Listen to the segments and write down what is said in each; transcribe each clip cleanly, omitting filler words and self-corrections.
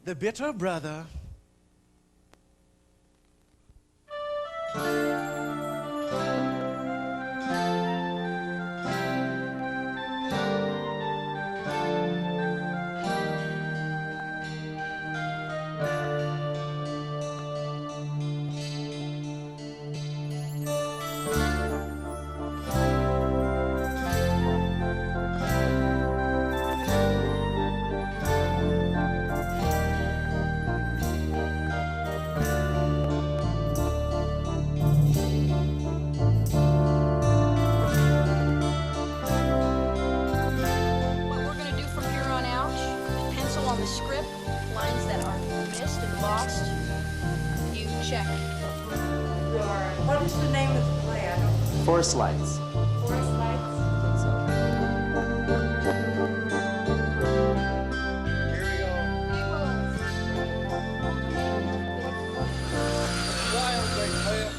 The bitter brother. Forest Lights. Forest Lights? I think so. Here we go. Wild thing, player.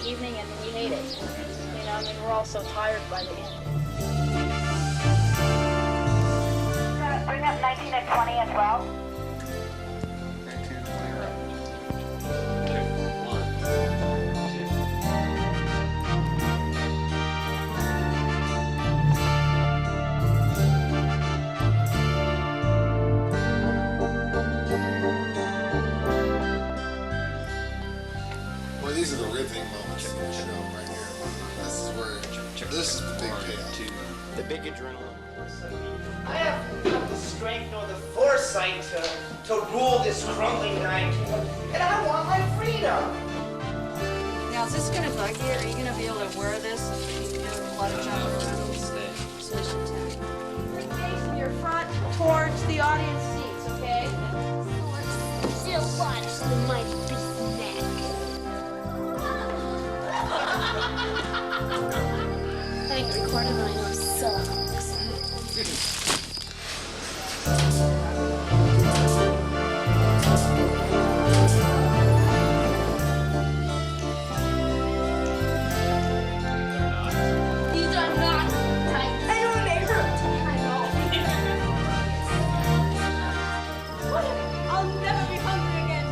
Evening and we hate it. You know, I mean, we're all so tired by the end. Bring up 19 and 20 as well. 19 and 20 are up. Well, these are the riveting moments of the show right here. This is where, this is the big payoff. The big adrenaline. I have not the strength nor the foresight to rule this crumbling night, and I want my freedom. Now, is this going to bug you? Are you going to be able to wear this? You know, a lot of jumping around. Facing your front towards the audience seats, okay? Still watch the mighty beast neck. I get recorded when I know it sucks. These are not tight. I know they hurt. I know. I'll never be hungry again.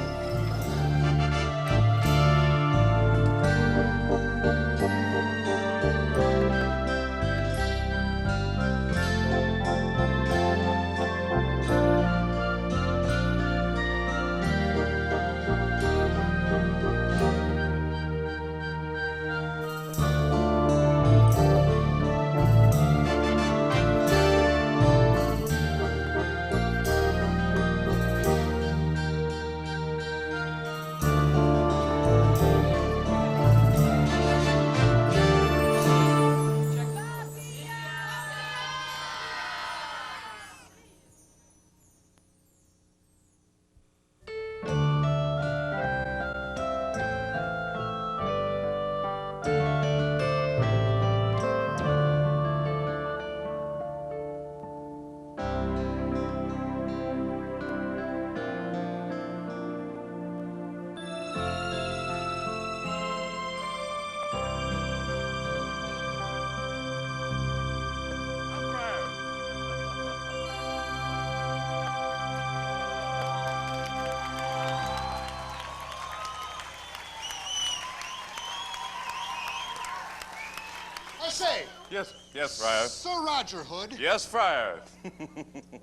I say, Yes, Friar. Sir Roger Hood, Yes, Friar.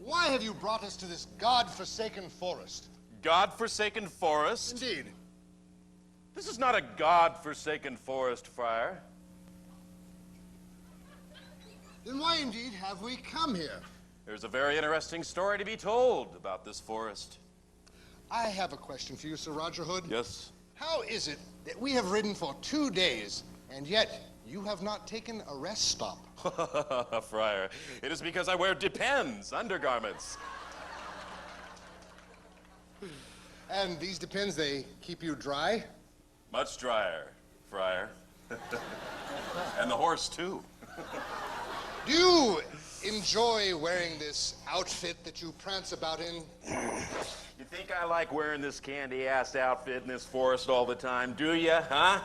why have you brought us to this God-forsaken forest? God-forsaken forest? Indeed. This is not a God-forsaken forest, Friar. Then why indeed have we come here? There's a very interesting story to be told about this forest. I have a question for you, Sir Roger Hood. Yes? How is it that we have ridden for 2 days, and yet you have not taken a rest stop? Friar, it is because I wear depends, undergarments. And these depends, they keep you dry? Much drier, Friar. And the horse, too. Do you enjoy wearing this outfit that you prance about in? You think I like wearing this candy-ass outfit in this forest all the time, do you, huh?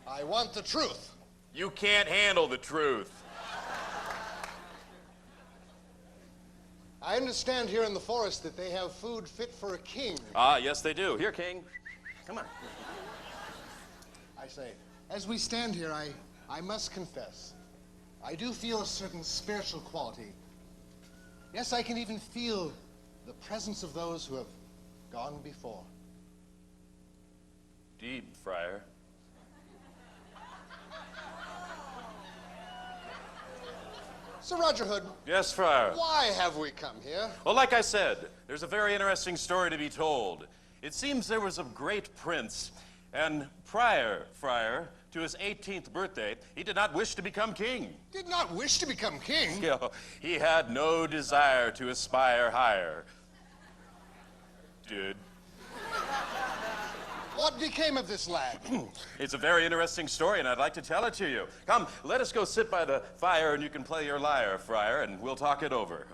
I want the truth. You can't handle the truth. I understand here in the forest that they have food fit for a king. Ah, yes, they do. Here, King. Come on. I say, as we stand here, I must confess, I do feel a certain spiritual quality. Yes, I can even feel the presence of those who have gone before. Deep, Friar. Sir Roger Hood, Yes, Friar. why have we come here? Well, like I said, there's a very interesting story to be told. It seems there was a great prince, and prior, Friar, to his 18th birthday, he did not wish to become king. Did not wish to become king. You know, he had no desire to aspire higher. Dude. What became of this lad? It's a very interesting story, and I'd like to tell it to you. Come, let us go sit by the fire, and you can play your lyre, Friar, and we'll talk it over.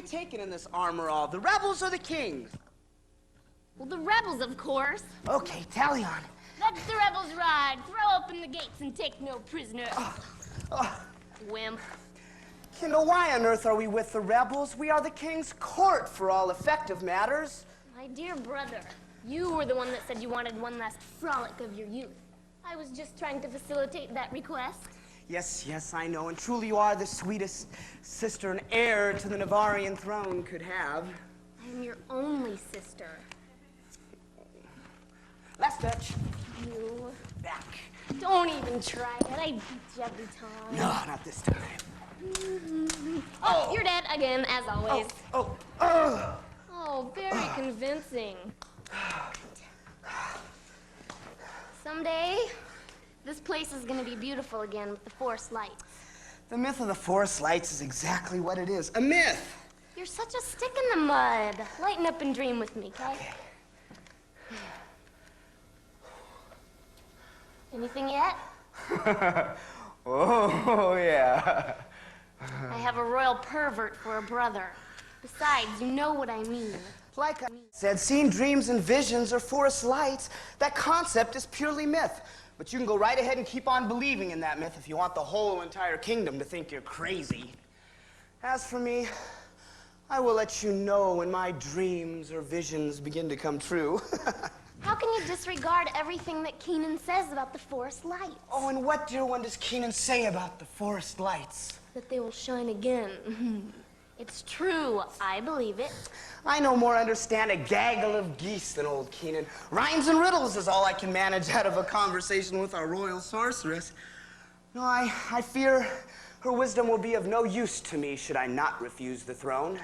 we taking in this armor all? The rebels or the kings? Well, the rebels, of course. Okay, tally on. Let the rebels ride. Throw open the gates and take no prisoners. Wimp. Kindle, why on earth are we with the rebels? We are the king's court for all effective matters. My dear brother, you were the one that said you wanted one last frolic of your youth. I was just trying to facilitate that request. Yes, yes, I know, and truly you are the sweetest sister and heir to the Navarian throne could have. I am your only sister. Last touch. You. Back. Don't even try it. I beat you every time. No, not this time. Oh, you're dead again, as always. Oh. Oh, very convincing. Someday, this place is gonna be beautiful again with the forest lights. The myth of the forest lights is exactly what it is, a myth. You're such a stick in the mud. Lighten up and dream with me, okay? Anything yet? Oh, yeah. I have a royal pervert for a brother. Besides, you know what I mean. Like I said, seeing dreams and visions or forest lights, that concept is purely myth. But you can go right ahead and keep on believing in that myth if you want the whole entire kingdom to think you're crazy. As for me, I will let you know when my dreams or visions begin to come true. How can you disregard everything that Keenan says about the forest lights? Oh, and what, dear one, does Keenan say about the forest lights? That they will shine again. It's true. I believe it. I no more understand a gaggle of geese than old Keenan. Rhymes and riddles is all I can manage out of a conversation with our royal sorceress. No, I fear her wisdom will be of no use to me should I not refuse the throne.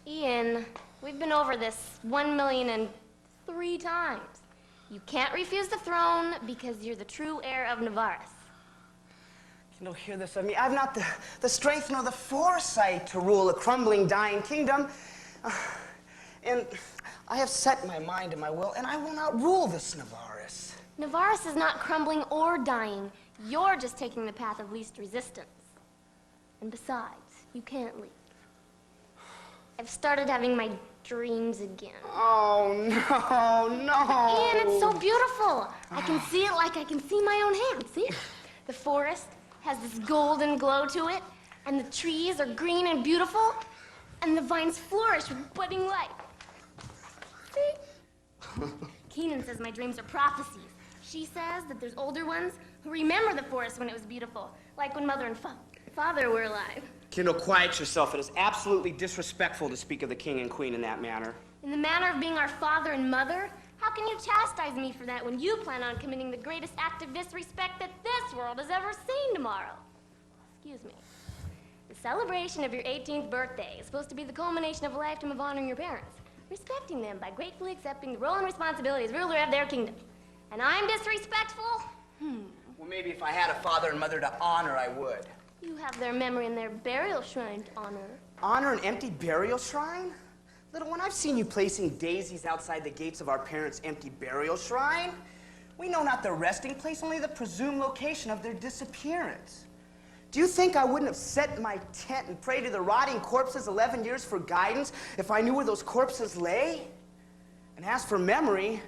Ian, we've been over this 1,000,003 times. You can't refuse the throne because you're the true heir of Navarre. You don't hear this of me. I've not the strength nor the foresight to rule a crumbling, dying kingdom. And I have set my mind and my will, and I will not rule this Navarre. Navarre is not crumbling or dying. You're just taking the path of least resistance. And besides, you can't leave. I've started having my dreams again. Oh, no. Ian, it's so beautiful. I can see it like I can see my own hand. See? The forest has this golden glow to it, and the trees are green and beautiful, and the vines flourish with budding life. See? Keenan says my dreams are prophecies. She says that there's older ones who remember the forest when it was beautiful, like when Mother and Father were alive. Kindle, quiet yourself. It is absolutely disrespectful to speak of the king and queen in that manner. In the manner of being our father and mother, how can you chastise me for that when you plan on committing the greatest act of disrespect that this world has ever seen tomorrow? Excuse me. The celebration of your 18th birthday is supposed to be the culmination of a lifetime of honoring your parents, respecting them by gratefully accepting the role and responsibility as ruler of their kingdom. And I'm disrespectful? Well, maybe if I had a father and mother to honor, I would. You have their memory and their burial shrine to honor. Honor an empty burial shrine? Little one, I've seen you placing daisies outside the gates of our parents' empty burial shrine. We know not their resting place, only the presumed location of their disappearance. Do you think I wouldn't have set my tent and prayed to the rotting corpses 11 years for guidance if I knew where those corpses lay? And as for memory,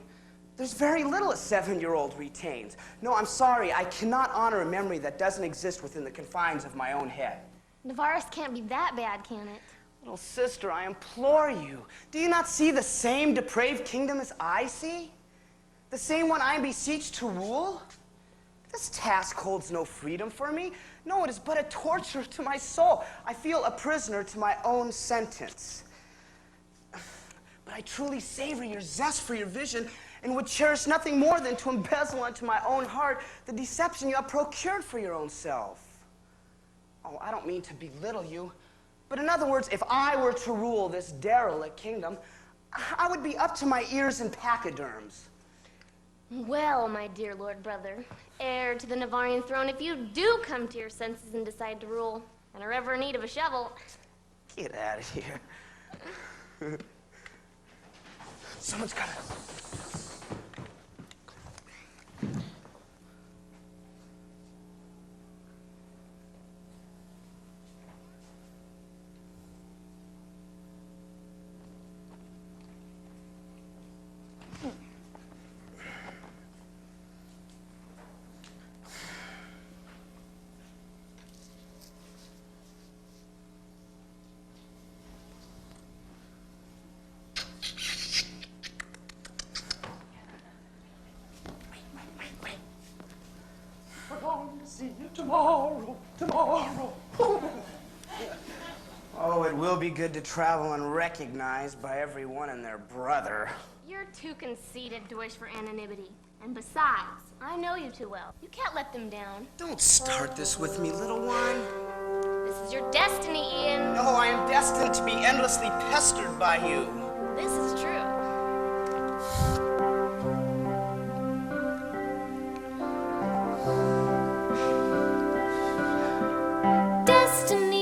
there's very little a 7-year-old retains. No, I'm sorry, I cannot honor a memory that doesn't exist within the confines of my own head. Navarre can't be that bad, can it? Little sister, I implore you, do you not see the same depraved kingdom as I see? The same one I am beseeched to rule? This task holds no freedom for me. No, it is but a torture to my soul. I feel a prisoner to my own sentence. But I truly savor your zest for your vision and would cherish nothing more than to embezzle unto my own heart the deception you have procured for your own self. Oh, I don't mean to belittle you, but in other words, if I were to rule this derelict kingdom, I would be up to my ears in pachyderms. Well, my dear Lord Brother, heir to the Navarrian throne, if you do come to your senses and decide to rule, and are ever in need of a shovel... Get out of here. Someone's coming. See you tomorrow, tomorrow. Oh, it will be good to travel unrecognized by everyone and their brother. You're too conceited to wish for anonymity. And besides, I know you too well. You can't let them down. Don't start this with me, little one. This is your destiny, Ian. No, I am destined to be endlessly pestered by you. This is true. Destiny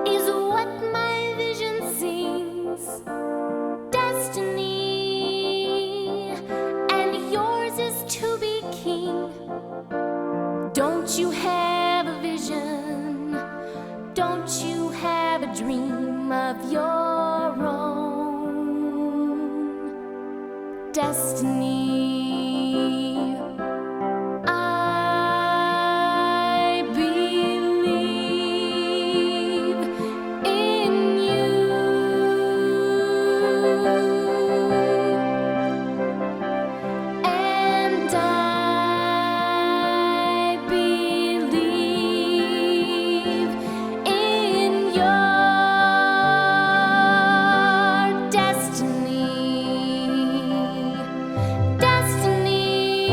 is what my vision sings. Destiny, and yours is to be king. Don't you have a vision? Don't you have a dream of your own? Destiny. I believe in you. And I believe in your destiny. Destiny,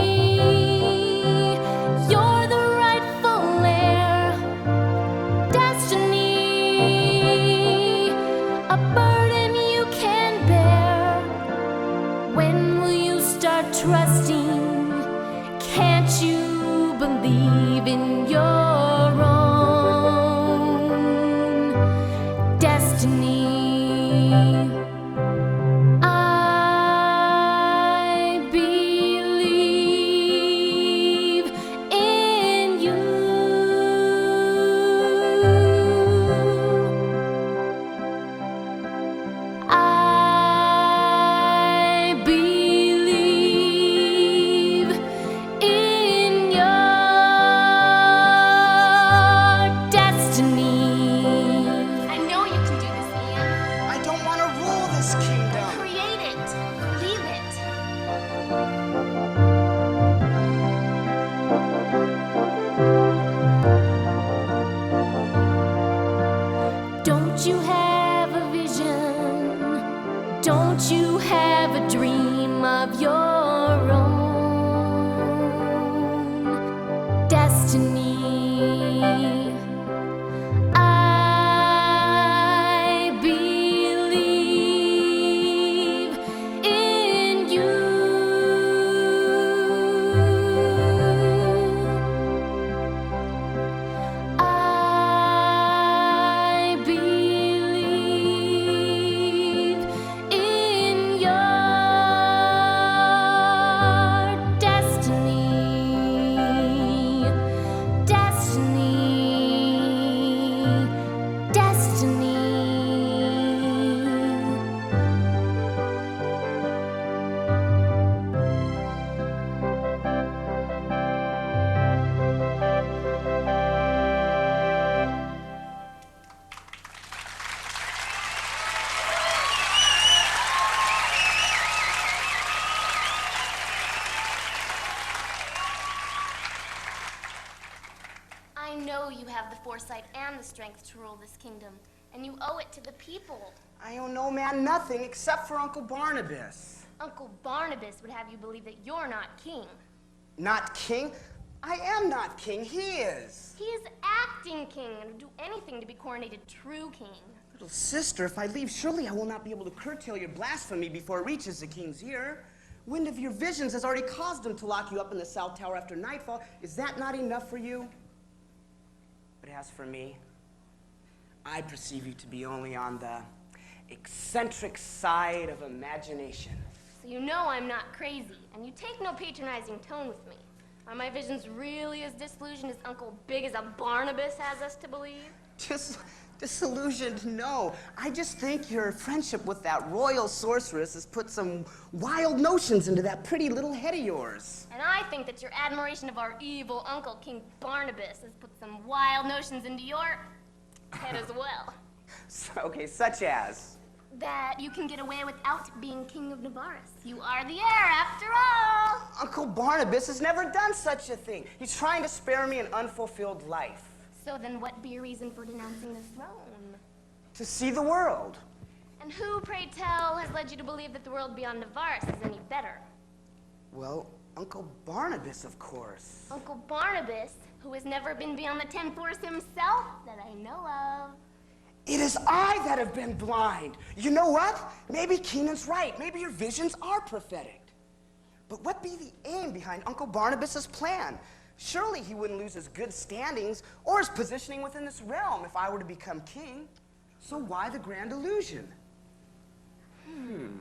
you're the rightful heir. Destiny, a burden you can bear. When will you start trusting? Can't you believe in your own destiny? I believe in you. I believe in your destiny. I know you can do this, Ian. I don't want to rule this kingdom. Create it. Believe it. Don't you have a vision? Don't you have a dream of your own destiny? I believe in you. I believe in your destiny. Destiny. Destiny. I know you have the foresight and the strength to rule this kingdom, and you owe it to the people. I owe no man nothing except for Uncle Barnabas. Uncle Barnabas would have you believe that you're not king. Not king? I am not king, he is. He is acting king and would do anything to be coronated true king. Little sister, if I leave, surely I will not be able to curtail your blasphemy before it reaches the king's ear. Wind of your visions has already caused him to lock you up in the South Tower after nightfall. Is that not enough for you? But as for me, I perceive you to be only on the eccentric side of imagination. So you know I'm not crazy, and you take no patronizing tone with me. Are my visions really as disillusioned as Uncle Big as a Barnabas has us to believe? Disillusioned? No. I just think your friendship with that royal sorceress has put some wild notions into that pretty little head of yours. And I think that your admiration of our evil uncle, King Barnabas, has put some wild notions into your head as well. Okay, such as? That you can get away without being King of Navarre. You are the heir, after all. Uncle Barnabas has never done such a thing. He's trying to spare me an unfulfilled life. So then what be your reason for denouncing the throne? To see the world. And who, pray tell, has led you to believe that the world beyond Navarre is any better? Well, Uncle Barnabas, of course. Uncle Barnabas, who has never been beyond the 10th force himself that I know of. It is I that have been blind. You know what? Maybe Keenan's right. Maybe your visions are prophetic. But what be the aim behind Uncle Barnabas's plan? Surely he wouldn't lose his good standings or his positioning within this realm if I were to become king. So why the grand illusion? I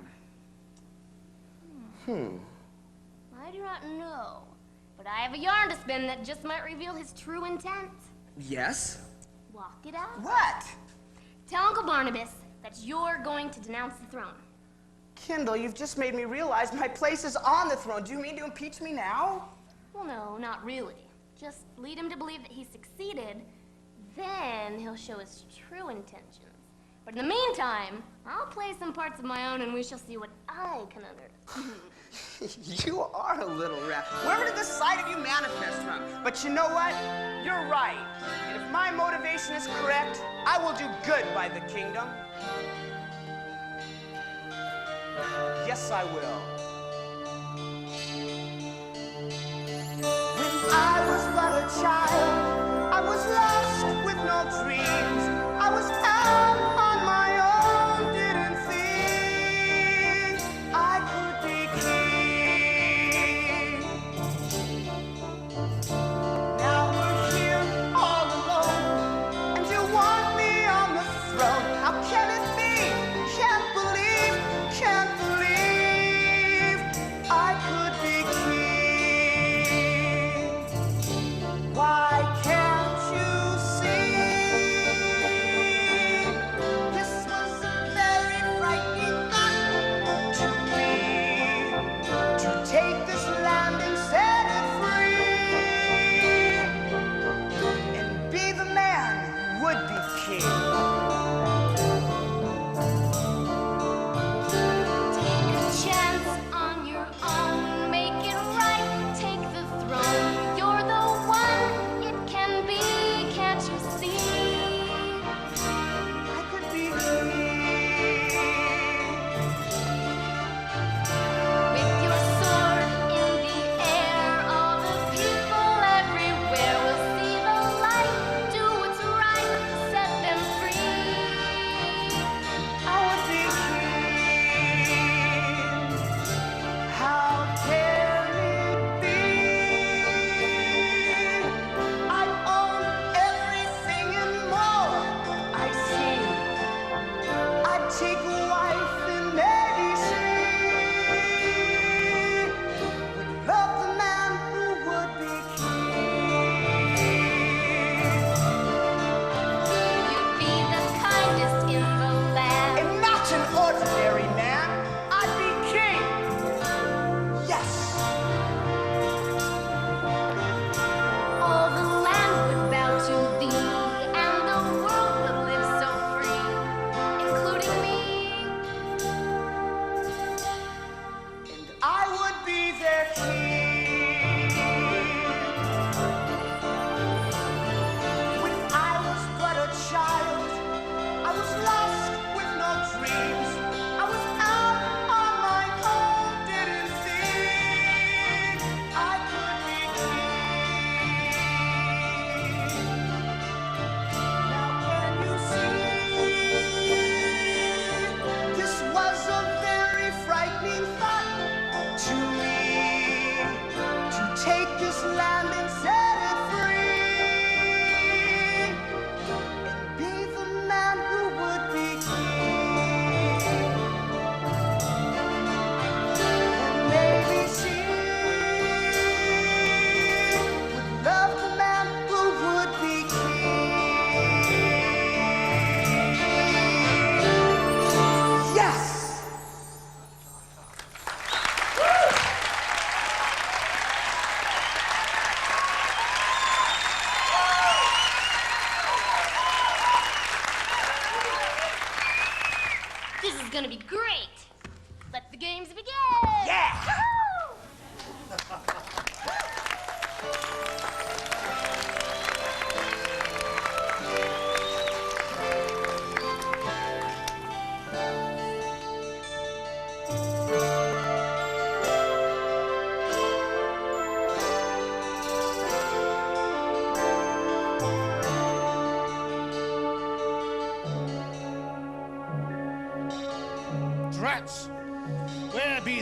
do not know, but I have a yarn to spin that just might reveal his true intent. Yes? Walk it out. What? Tell Uncle Barnabas that you're going to denounce the throne. Kendall, you've just made me realize my place is on the throne. Do you mean to impeach me now? Well, no, not really. Just lead him to believe that he succeeded, then he'll show his true intentions. But in the meantime, I'll play some parts of my own and we shall see what I can unearth. You are a little rat. Wherever did this side of you manifest from? But you know what? You're right. And if my motivation is correct, I will do good by the kingdom. Yes, I will. When I was but a child, I was lost with no dreams. I was out on my own, didn't think I could be king. Now we're here all alone, and you want me on the throne. How can it be? Can't believe I could be king. Why can't you see? This was a very frightening thought to me, to take this land and set it free, and be the man who would be king.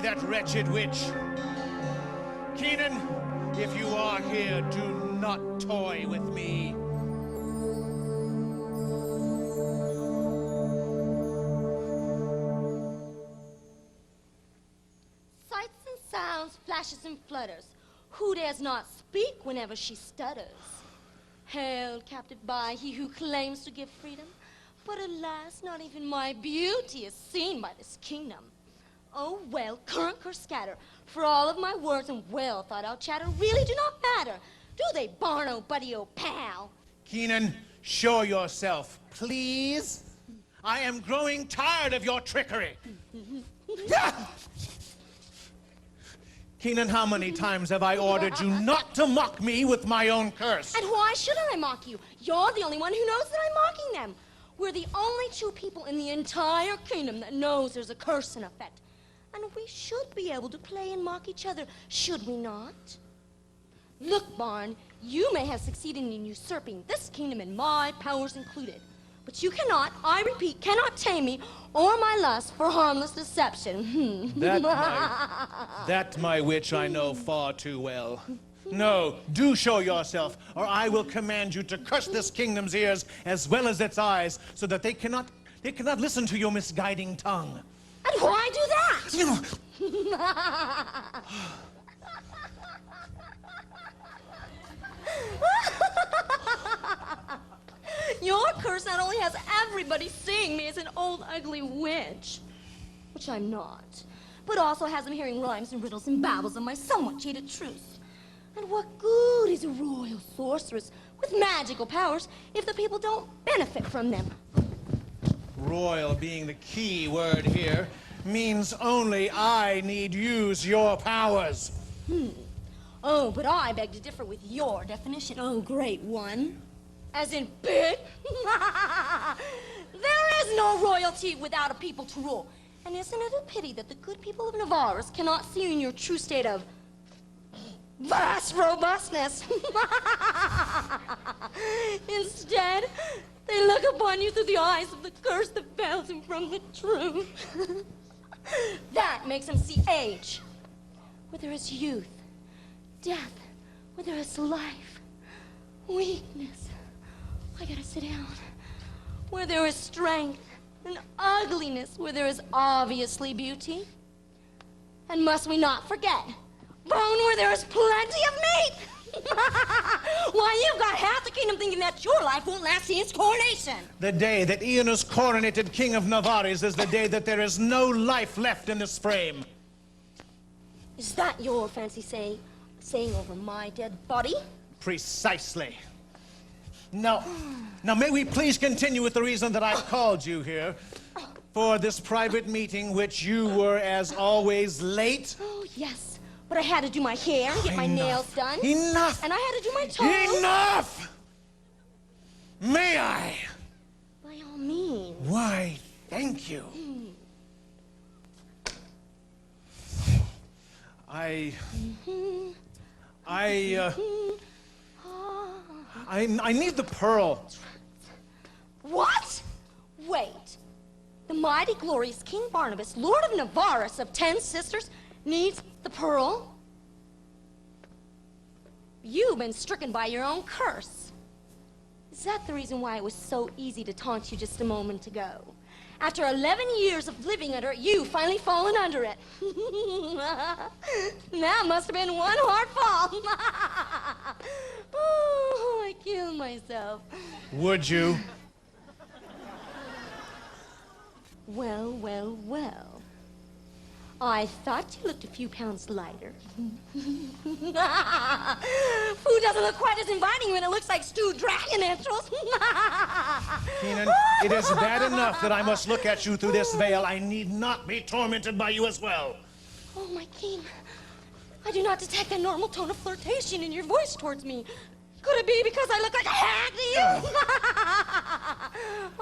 that wretched witch. Keenan, if you are here, do not toy with me. Sights and sounds, flashes and flutters. Who dares not speak whenever she stutters? Held captive by he who claims to give freedom. But alas, not even my beauty is seen by this kingdom. Oh well, current curse scatter, for all of my words and well thought out chatter really do not matter. Do they, Barno, buddy, oh pal? Keenan, show yourself, please. I am growing tired of your trickery. Keenan, how many times have I ordered you not to mock me with my own curse? And why shouldn't I mock you? You're the only one who knows that I'm mocking them. We're the only two people in the entire kingdom that knows there's a curse in effect. And we should be able to play and mock each other, should we not? Look, Barn, you may have succeeded in usurping this kingdom and my powers included. But you cannot, I repeat, cannot tame me or my lust for harmless deception. That, my witch, I know far too well. No, do show yourself, or I will command you to crush this kingdom's ears as well as its eyes, so that they cannot listen to your misguiding tongue. And why do that? Your curse not only has everybody seeing me as an old ugly witch, which I'm not, but also has them hearing rhymes and riddles and babbles of my somewhat cheated truth. And what good is a royal sorceress with magical powers if the people don't benefit from them? Royal being the key word here means only I need use your powers. Oh, but I beg to differ with your definition, oh great one. As in big? There is no royalty without a people to rule. And isn't it a pity that the good people of Navarre cannot see you in your true state of vast robustness? Instead, they look upon you through the eyes of the curse that veils them from the truth. That makes them see age, where there is youth, death, where there is life, weakness. I gotta sit down. Where there is strength, and ugliness, where there is obviously beauty. And must we not forget, bone where there is plenty of meat. Why, you've got half the kingdom thinking that your life won't last see its coronation. The day that Ian is coronated King of Navarre is the day that there is no life left in this frame. Is that your fancy saying over my dead body? Precisely. Now, may we please continue with the reason that I've called you here for this private meeting, which you were, as always, late? Oh, yes. But I had to do my hair and get my nails done. Enough! And I had to do my toes. Enough! May I? By all means. Why, thank you. I need the pearl. What? Wait. The mighty, glorious King Barnabas, Lord of Navarre of 10 sisters, needs the pearl? You've been stricken by your own curse. Is that the reason why it was so easy to taunt you just a moment ago? After 11 years of living under it, you finally fallen under it. That must have been one hard fall. Oh, I killed myself. Would you? Well, well, well. I thought you looked a few pounds lighter. Food doesn't look quite as inviting when it looks like stewed dragon entrails. Keenan, it is bad enough that I must look at you through this veil. I need not be tormented by you as well. Oh, my King. I do not detect a normal tone of flirtation in your voice towards me. Could it be because I look like a hag to you?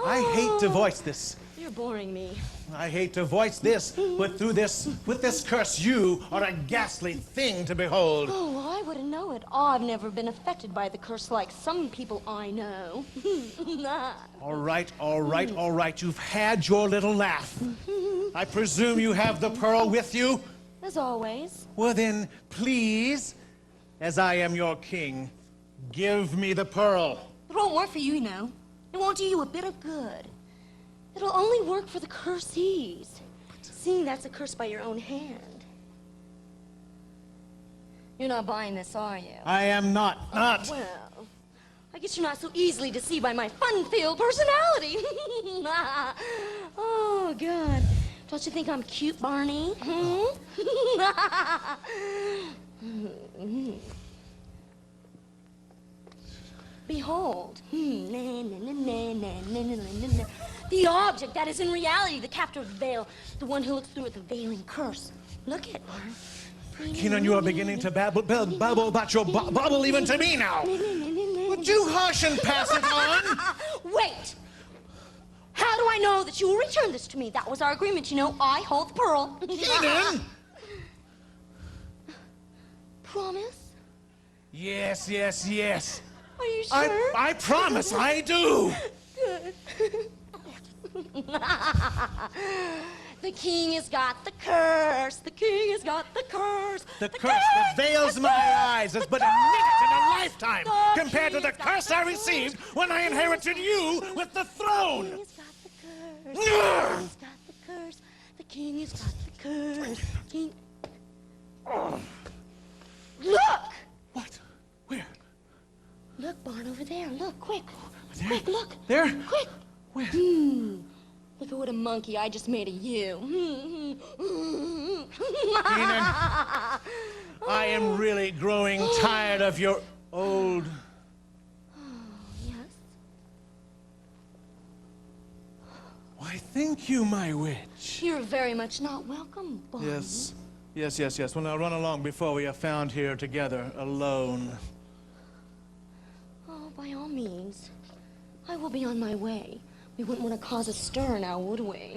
I hate to voice this. You're boring me. I hate to voice this, but with this curse, you are a ghastly thing to behold. Oh, I wouldn't know it. I've never been affected by the curse like some people I know. All right. You've had your little laugh. I presume you have the pearl with you? as always. Well then, please, as I am your king, give me the pearl. It won't work for you, you know. It won't do you a bit of good. It'll only work for the cursees. Seeing that's a curse by your own hand. You're not buying this, are you? I am not. Well, I guess you're not so easily deceived by my fun-filled personality. Oh, God. Don't you think I'm cute, Barney? Behold. The object that is in reality the captor of the veil, the one who looks through it, the veiling curse. Look at it, Barney. Keenan, you are beginning to babble about your bubble even to me now. Would you hush and pass it on? Wait! How do I know that you will return this to me? That was our agreement, you know. I hold the pearl. Keenan! Promise? Yes, yes, yes. Are you sure? I promise, I do. Good. The king has got the curse. The king has got the curse. The curse that veils my eyes is but a minute in a lifetime compared to the curse I received when I inherited you with the throne. The king has got the curse. The king has got the curse. King. Look! What? Where? Look, Barn, over there. Look, quick. There? Quick, look. There? Quick. Where? Look at what a monkey I just made of you. Keenan, I am really growing tired of your old... Yes? Why, thank you, my witch. You're very much not welcome, Barney. Yes. Yes. Well, now run along before we are found here together, alone. Oh, by all means. I will be on my way. We wouldn't want to cause a stir now, would we?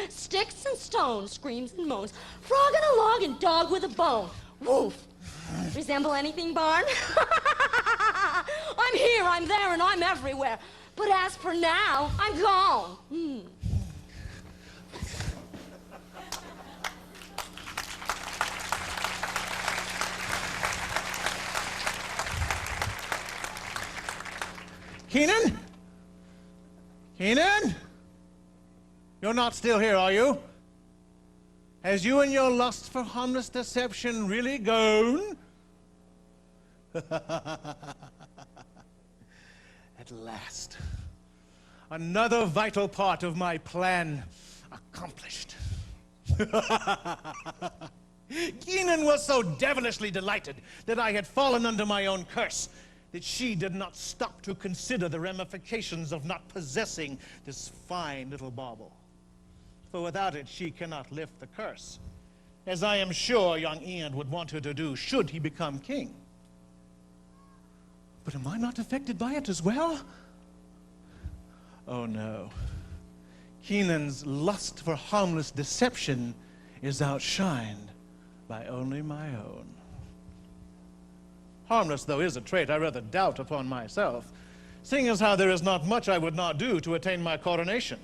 Sticks and stones, screams and moans. Frog on a log and dog with a bone. Woof. Resemble anything, Barn? I'm here, I'm there, and I'm everywhere. But as for now, I'm gone. Keenan? Keenan? You're not still here, are you? Has you and your lust for harmless deception really gone? At last. Another vital part of my plan accomplished. Keenan was so devilishly delighted that I had fallen under my own curse that she did not stop to consider the ramifications of not possessing this fine little bauble. For without it, she cannot lift the curse, as I am sure young Ian would want her to do should he become king. But am I not affected by it as well? Oh no. Keenan's lust for harmless deception is outshined by only my own. Harmless though is a trait I rather doubt upon myself, seeing as how there is not much I would not do to attain my coronation.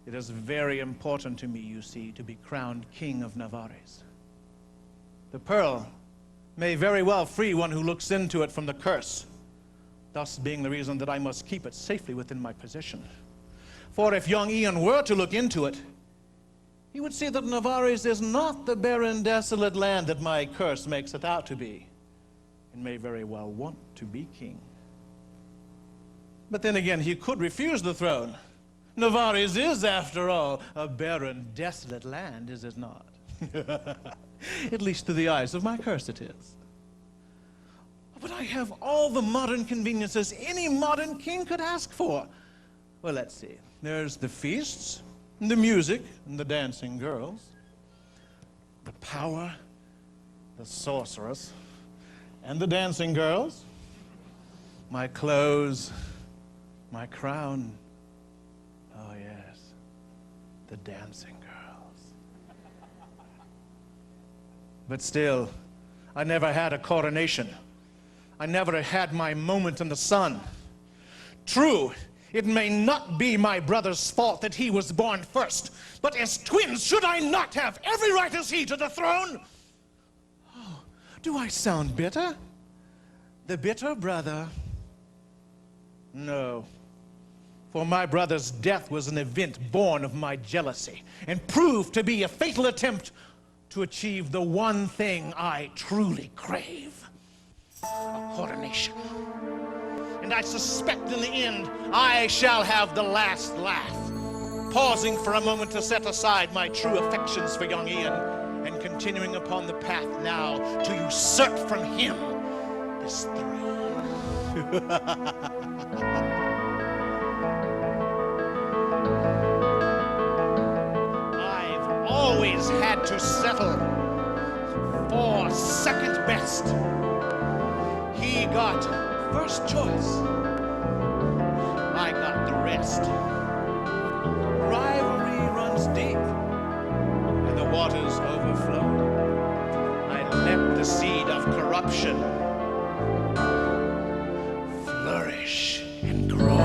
It is very important to me, you see, to be crowned King of Navarres. The pearl may very well free one who looks into it from the curse, thus being the reason that I must keep it safely within my possession. For if young Ian were to look into it, he would see that Navarres is not the barren, desolate land that my curse makes it out to be, and may very well want to be king. But then again, he could refuse the throne. Navarres is, after all, a barren, desolate land, is it not? At least to the eyes of my curse it is. But I have all the modern conveniences any modern king could ask for. Well, let's see. There's the feasts, and the music, and the dancing girls, the power, the sorceress, and the dancing girls, my clothes, my crown. Oh, yes, the dancing girls. But still, I never had a coronation. I never had my moment in the sun. True, It may not be my brother's fault that he was born first, but as twins, should I not have every right as he to the throne? Oh, do I sound bitter? The bitter brother? No. For my brother's death was an event born of my jealousy and proved to be a fatal attempt to achieve the one thing I truly crave, a coronation. And I suspect in the end I shall have the last laugh, pausing for a moment to set aside my true affections for young Ian and continuing upon the path now to usurp from him this throne. I've always had to settle for second best. He got first choice. I got the rest. Rivalry runs deep, and the waters overflow. I let the seed of corruption flourish and grow.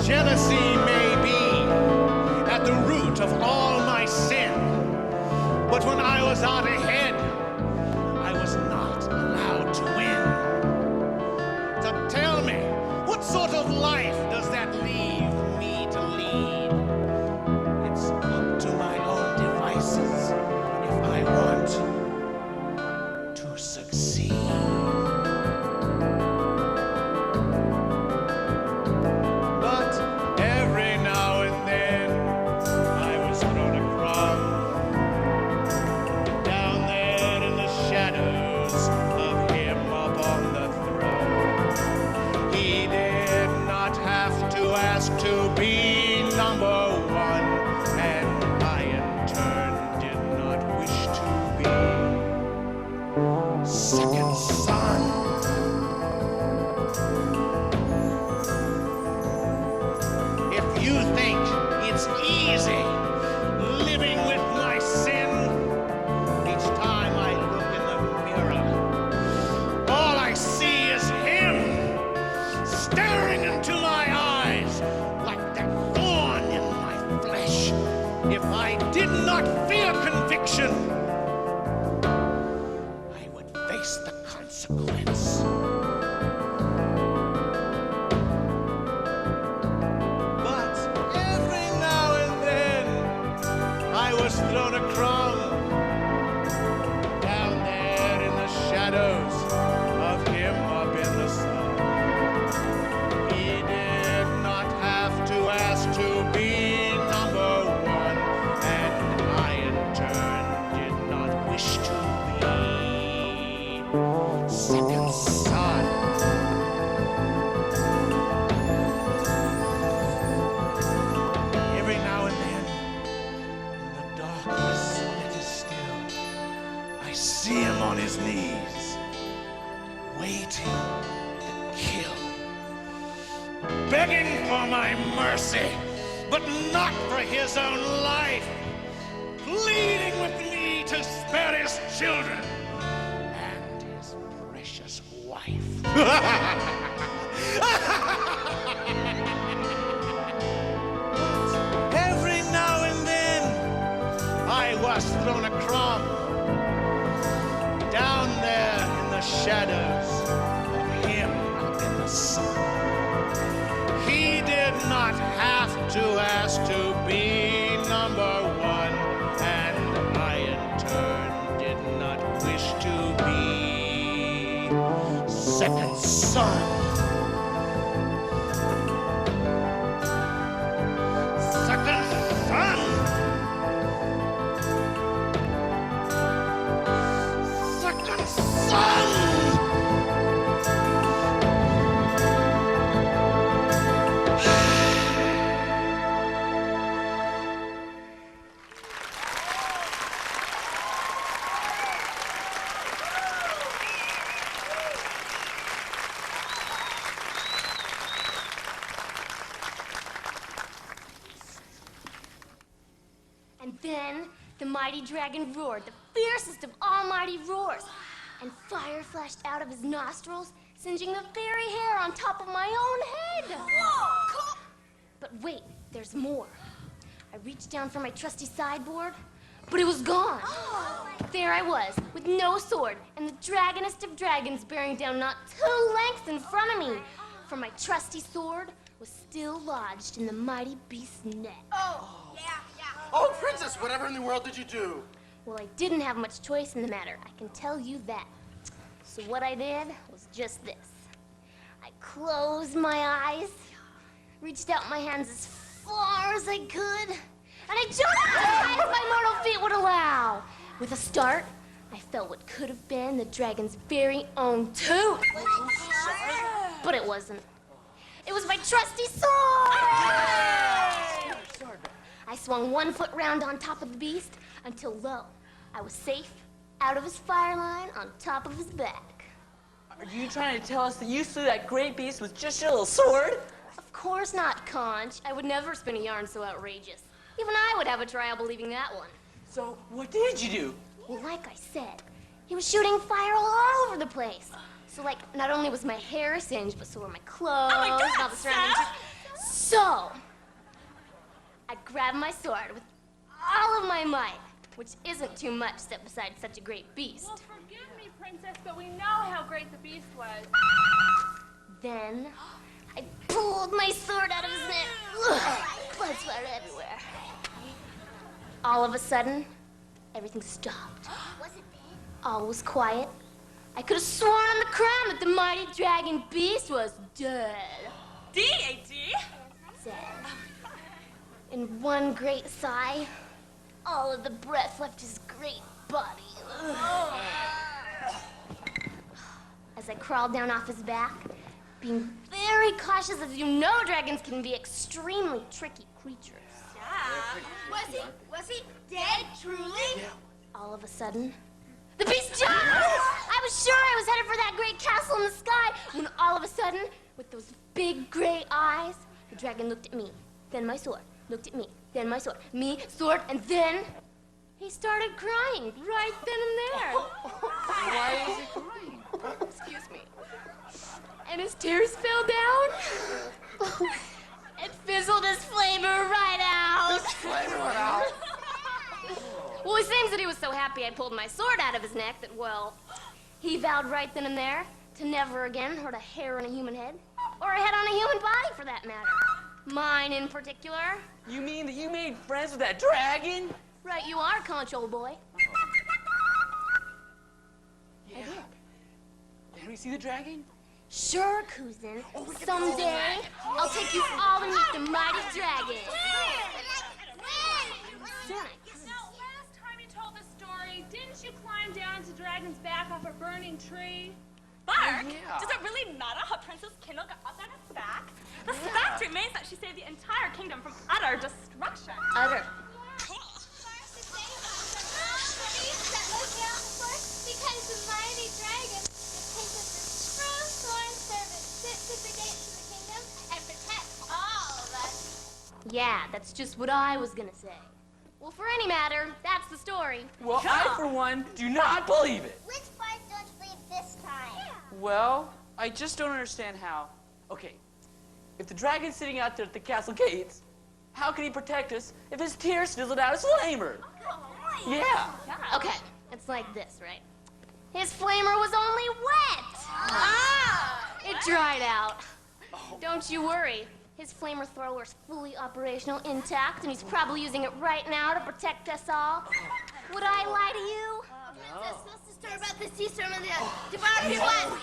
Jealousy may be at the root of all my sin, but when I was out ahead, I was not allowed to win. So tell me, what sort of life does that leave me to lead? It's up to my own devices if I want to succeed. But every now and then, I was thrown a crumb down there in the shadows of him up on the throne. He did not have to ask to be number one, and I in turn did not wish to be second son. If you think it's easy living with my sin, each time I look in the mirror, all I see is him staring into my eyes like that thorn in my flesh. If I did not fear conviction, I would face the consequence. But every now and then, I was thrown a crumb down there in the shadows of him up in the sun. He did not have to ask to be number one, and I in turn did not wish to be second son. Every now and then, in the darkness that is still, I see him on his knees, waiting to kill, begging for my mercy, but not for his own life, pleading with me to spare his children and his precious wife. Every now and then, I was thrown a crumb down there in the shadows of him up in the sun. He did not have to ask to be number one, and I in turn did not wish to be second son. Second son! Second son! And then the mighty dragon roared, the fiercest of all mighty roars. and fire flashed out of his nostrils, singeing the very hair on top of my own head. Whoa! But wait, there's more. I reached down for my trusty sideboard, but it was gone. There I was, with no sword, and the dragonest of dragons bearing down not 2 lengths in front of me. For my trusty sword was still lodged in the mighty beast's neck. Oh, yeah. Oh, Princess, whatever in the world did you do? Well, I didn't have much choice in the matter, I can tell you that. So what I did was just this. I closed my eyes, reached out my hands as far as I could, and I jumped as high as my mortal feet would allow. With a start, I felt what could have been the dragon's very own tooth. But it wasn't. It was my trusty sword! I swung 1 foot round on top of the beast until, lo, I was safe out of his fire line on top of his back. Are you trying to tell us that you slew that great beast with just your little sword? Of course not, Conch. I would never spin a yarn so outrageous. Even I would have a trial believing that one. So, what did you do? Well, like I said, he was shooting fire all over the place. So, like, not only was my hair singed, but so were my clothes Oh my God, and all the surrounding trees. So, I grabbed my sword with all of my might, which isn't too much set beside such a great beast. Well, forgive me, Princess, but we know how great the beast was. Then, I pulled my sword out of his neck. Ugh, blood splattered everywhere. All of a sudden, everything stopped. All was quiet. I could have sworn on the crown that the mighty dragon beast was dead. D-A-D? Dead. In one great sigh, all of the breath left his great body. Ugh. As I crawled down off his back, being very cautious, as you know dragons can be extremely tricky creatures. Yeah. Was he dead, truly? All of a sudden, the beast jumped! I was sure I was headed for that great castle in the sky, when all of a sudden, with those big gray eyes, the dragon looked at me, then my sword, looked at me, then my sword, me, sword, and then he started crying right then and there. Why is he crying? Excuse me. And his tears fell down. It fizzled his flamer right out. Well, it seems that he was so happy I pulled my sword out of his neck that, well, he vowed right then and there to never again hurt a hair on a human head, or a head on a human body for that matter. Mine in particular. You mean that you made friends with that dragon? Right you are, Conch, old boy. Yeah. Can we see the dragon? Sure, cousin. Someday, I'll take you all to meet the mighty dragon. Soon. Now, last time you told this story, didn't you climb down to Dragon's back off a burning tree? Bark? Yeah. Does it really matter how Princess Kindle got up on its back? The fact remains that she saved the entire kingdom from utter destruction. Utter. Because the mighty dragon, the princess's true sworn servant, sits at the gates of the kingdom and protects all of us. Yeah, that's just what I was gonna say. Well, for any matter, that's the story. Well, I, for one, do not believe it. Which part don't you believe this time? Well, I just don't understand how. Okay, if the dragon's sitting out there at the castle gates, how can he protect us if his tears fizzled out his flamer? Yeah. Okay, it's like this, right? His flamer was only wet. It dried out. Don't you worry. His flamer thrower's fully operational, intact, and he's probably using it right now to protect us all. Would I lie to you? Princess, what's the story about the sea storm and the devouring flood?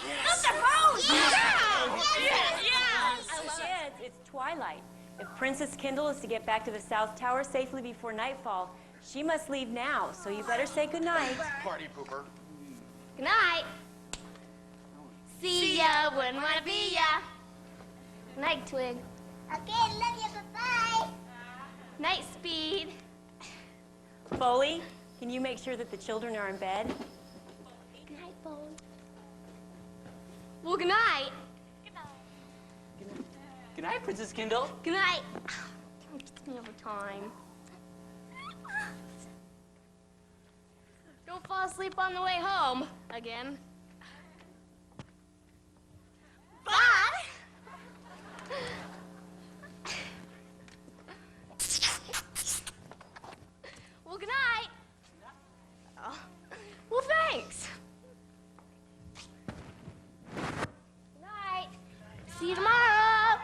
It's twilight. If Princess Kindle is to get back to the South Tower safely before nightfall, she must leave now, so you better say goodnight. Party pooper. Good night. See ya, wouldn't wanna be ya. Night, Twig. Okay, love you, bye-bye. Night, Speed. Foley, can you make sure that the children are in bed? Good night, Phone. Well, good night. Good night, Princess Kindle. Good night. It's me over time. Don't fall asleep on the way home again. Bye. Well, good night. Oh. Well, thanks. Good night. See you tomorrow.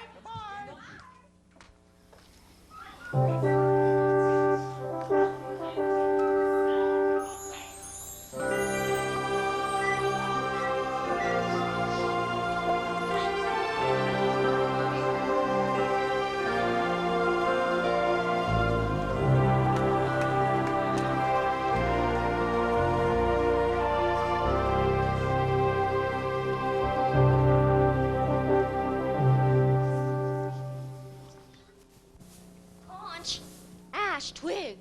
Conch, Ash, Twig,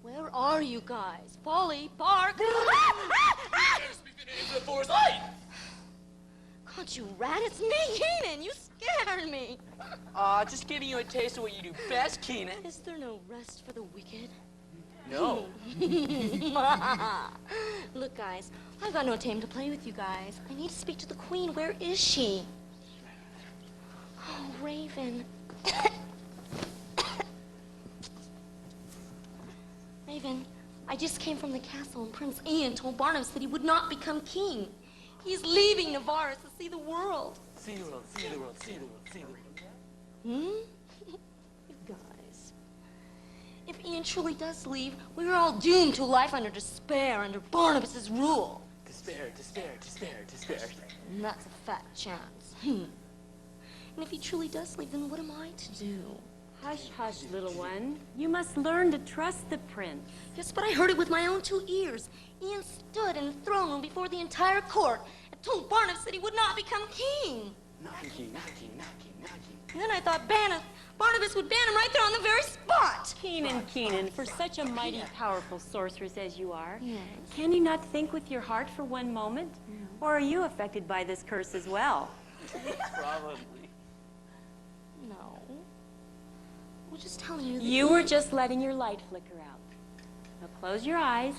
where are you guys? Polly, Bark. The forest light! Conch, you rat, it's me, Keenan. You scared me. Just giving you a taste of what you do best, Keenan. Is there no rest for the wicked? No. Look, guys, I've got no time to play with you guys. I need to speak to the queen. Where is she? Oh, Raven. Raven, I just came from the castle and Prince Ian told Barnabas that he would not become king. He's leaving Navarre to see the world. See the world, see the world, see the world, see the world. You guys. If Ian truly does leave, we're all doomed to life under despair under Barnabas's rule. Despair, despair, despair, despair. And that's a fat chance. And if he truly does leave, then what am I to do? Hush, hush, little one. You must learn to trust the prince. Yes, but I heard it with my own 2 ears. Ian stood in the throne room before the entire court and told Barnabas that he would not become king. Knocking. And then I thought Barnabas would ban him right there on the very spot. Keenan, for such a mighty, powerful sorceress as you are, Yes. can you not think with your heart for one moment? Or are you affected by this curse as well? Probably. No. Well, just telling you that You were just letting your light flicker out. Now close your eyes.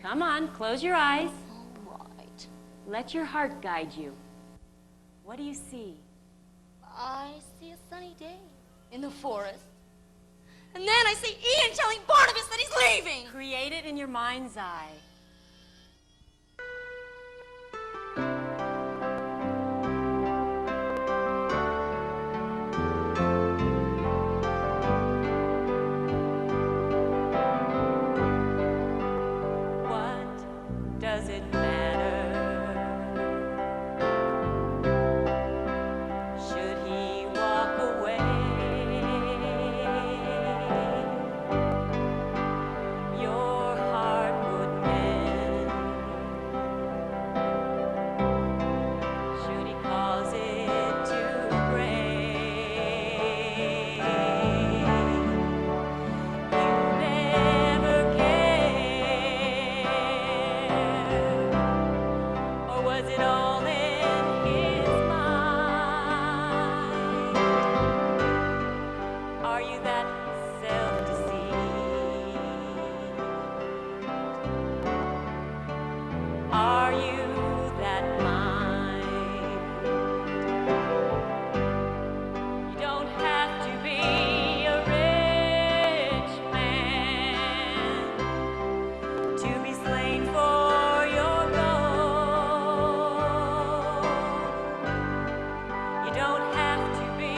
Come on, close your eyes. All right. Let your heart guide you. What do you see? I see a sunny day in the forest. And then I see Ian telling Barnabas that he's leaving. Create it in your mind's eye. What does it matter? Should he walk away? Your heart would mend. Should he cause it to break? You never cared. Or was it all in his mind? Are you that self-deceived? Are you that blind? You don't have to be a rich man to be slain for your gold. You don't have to be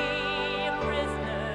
a prisoner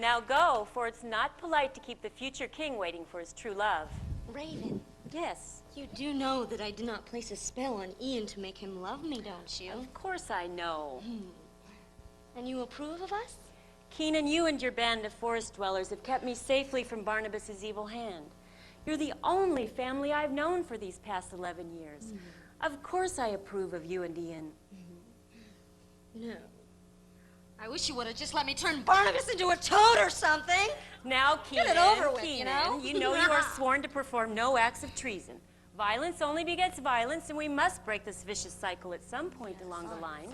Now go, for it's not polite to keep the future king waiting for his true love. Raven, Yes, you do know that I did not place a spell on Ian to make him love me, don't you? of course I know. And you approve of us? Keenan, you and your band of forest dwellers have kept me safely from Barnabas's evil hand. You're the only family I've known for these past 11 years. Of course I approve of you and Ian. No. I wish you would have just let me turn Barnabas into a toad or something. Now, Keenan, Get it over with, Keenan, you know? you are sworn to perform no acts of treason. Violence only begets violence, and we must break this vicious cycle at some point along the line.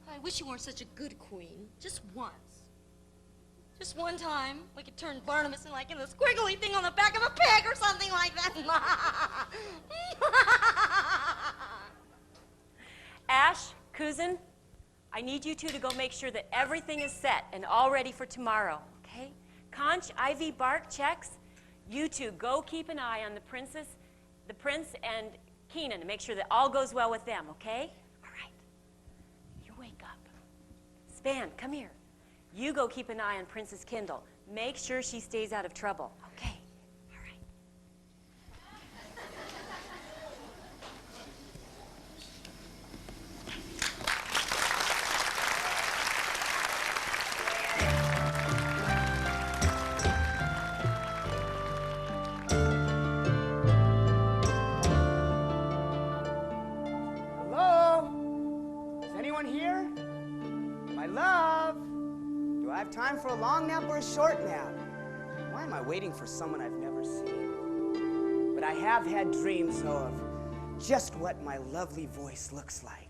I wish you weren't such a good queen. Just once. Just one time, we could turn Barnabas in the squiggly thing on the back of a pig or something like that. Ash, Cousin, I need you two to go make sure that everything is set and all ready for tomorrow, okay? Conch, Ivy, Bart, Chex, you two go keep an eye on the prince, and Keenan to make sure that all goes well with them, okay? All right. You wake up. Span, come here. You go keep an eye on Princess Kindle. Make sure she stays out of trouble, okay? All right. Hello? Is anyone here? My love? Do I have time for a long nap or a short nap? Why am I waiting for someone I've never seen? But I have had dreams, though, of just what my lovely voice looks like.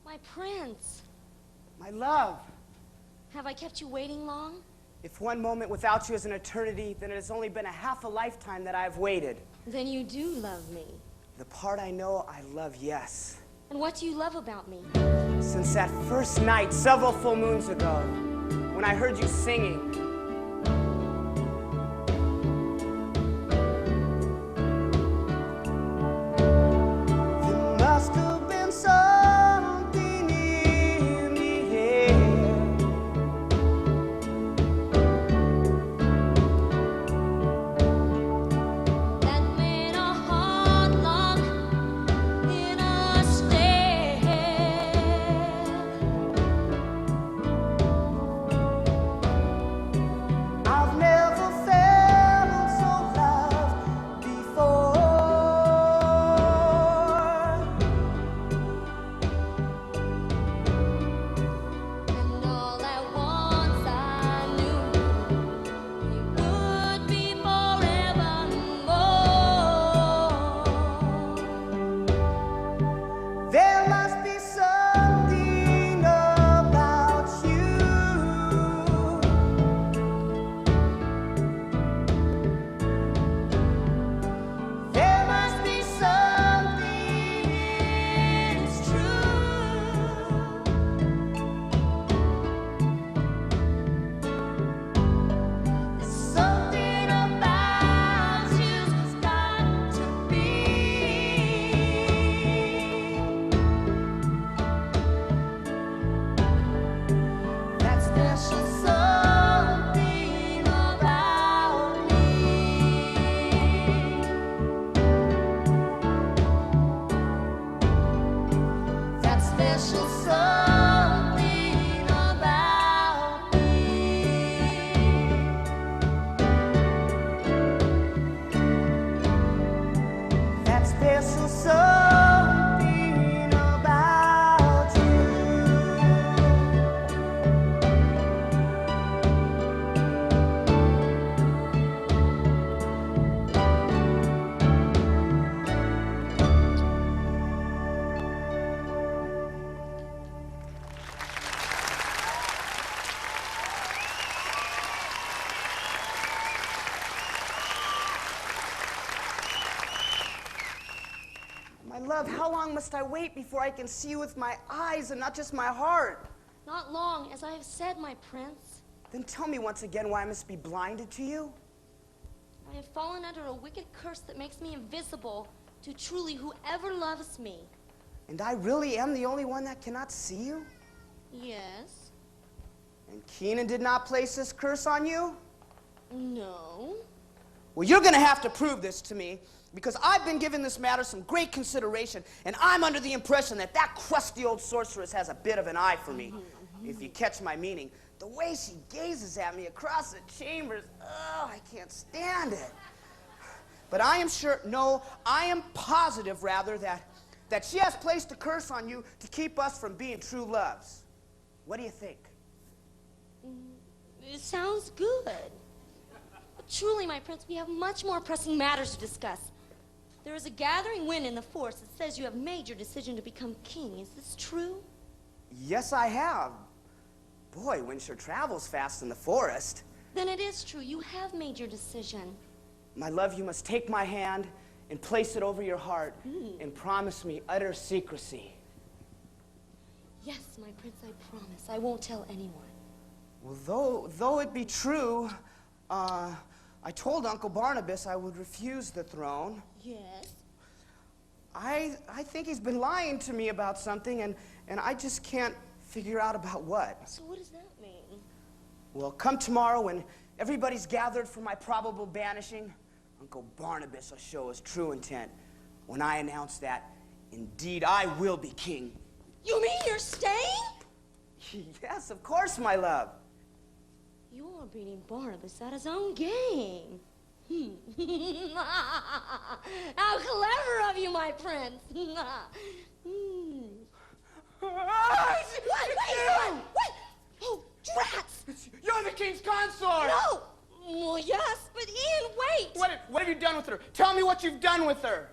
My prince, My love. have I kept you waiting long? If one moment without you is an eternity, then it has only been a half a lifetime that I've waited. Then you do love me. The part I know I love, yes. And what do you love about me? Since that first night, several full moons ago, when I heard you singing. There must have been something in the air. That made our heart lock in a stare. I've never felt so loved before. And all at once I knew it would be forevermore. There must be something about you. There must be something, it's true. Something about you's got to be. That special something about me. That special something about me. That special something about you. My love, how long must I wait before I can see you with my eyes and not just my heart? Not long, as I have said, my prince. Then tell me once again why I must be blinded to you. I have fallen under a wicked curse that makes me invisible to truly whoever loves me. And I really am the only one that cannot see you? Yes. And Keenan did not place this curse on you? No. Well, you're gonna have to prove this to me, because I've been giving this matter some great consideration, and I'm under the impression that that crusty old sorceress has a bit of an eye for me. If you catch my meaning, the way she gazes at me across the chambers, oh, I can't stand it. But I am sure, no, I am positive, rather, that she has placed a curse on you to keep us from being true loves. What do you think? It sounds good. But truly, my prince, we have much more pressing matters to discuss. There is a gathering wind in the forest that says you have made your decision to become king. Is this true? Yes, I have. Boy, wind sure travels fast in the forest. Then it is true. You have made your decision. My love, you must take my hand and place it over your heart and promise me utter secrecy. Yes, my prince, I promise. I won't tell anyone. Well, though it be true, I told Uncle Barnabas I would refuse the throne. Yes? I think he's been lying to me about something, and I just can't figure out about what. So what does that mean? Well, come tomorrow when everybody's gathered for my probable banishing, Uncle Barnabas will show his true intent when I announce that, indeed, I will be king. You mean you're staying? Yes, of course, my love. You're beating Barnabas at his own game. How clever of you, my prince. What? Oh, drats! You're the king's consort! No! Well, yes, but Ian, wait! What have you done with her? Tell me what you've done with her.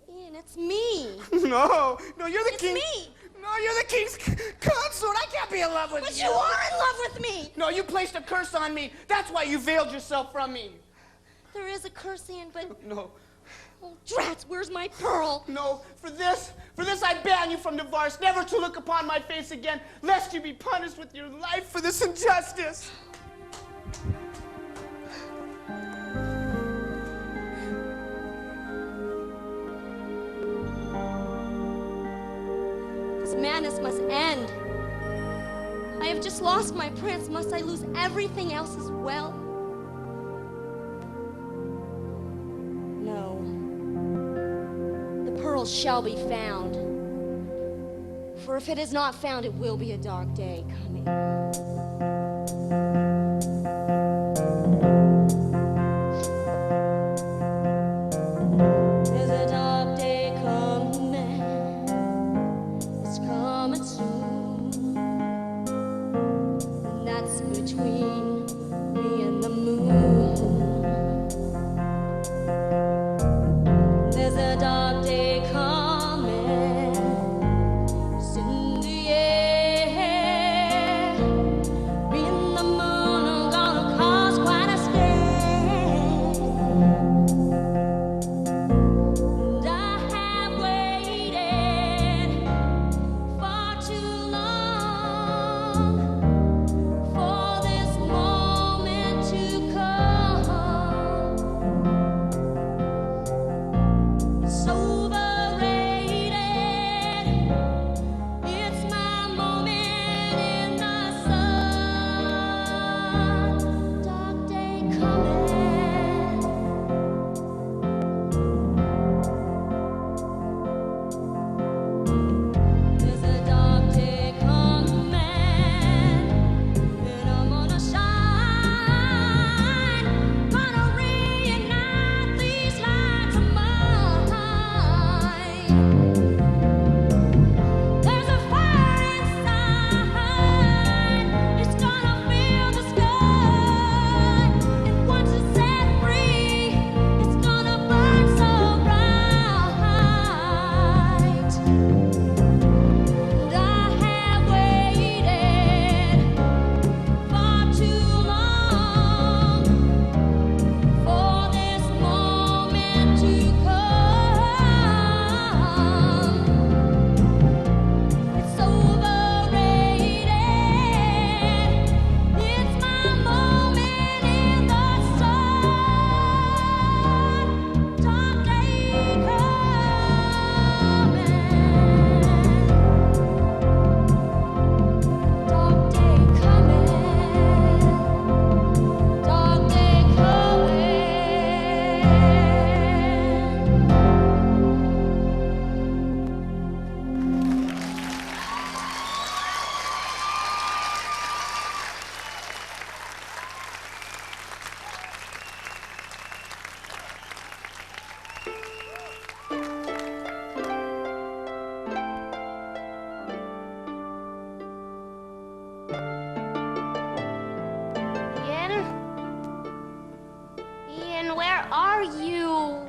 Ian, it's me. No, you're the It's king. me. No, Oh, you're the king's consort. I can't be in love with you. But you are in love with me. No, you placed a curse on me. That's why you veiled yourself from me. There is a curse, Ian, but... No. Oh, drats, where's my pearl? No, for this I ban you from divorce, never to look upon my face again, lest you be punished with your life for this injustice. This madness must end. I have just lost my prince. Must I lose everything else as well? No. The pearl shall be found. For if it is not found, it will be a dark day coming. There's a dark day coming. It's coming soon. And that's between me and the moon. There's a dark day coming. It's in the air. Me and the moon are gonna cause quite a scare. And I have waited far too long for this moment to come. It's overrated. It's my moment in the sun. Dark day coming. There's a dark day coming, and I'm gonna shine, gonna reignite these lights of mine. There's a fire inside, it's gonna fill the sky, and once it's set free, it's gonna burn so bright. And I have waited far too long for this moment to come. It's overrated. It's my moment in the sun. Dark day coming. Dark day coming. Dark day coming. Ian, where are you?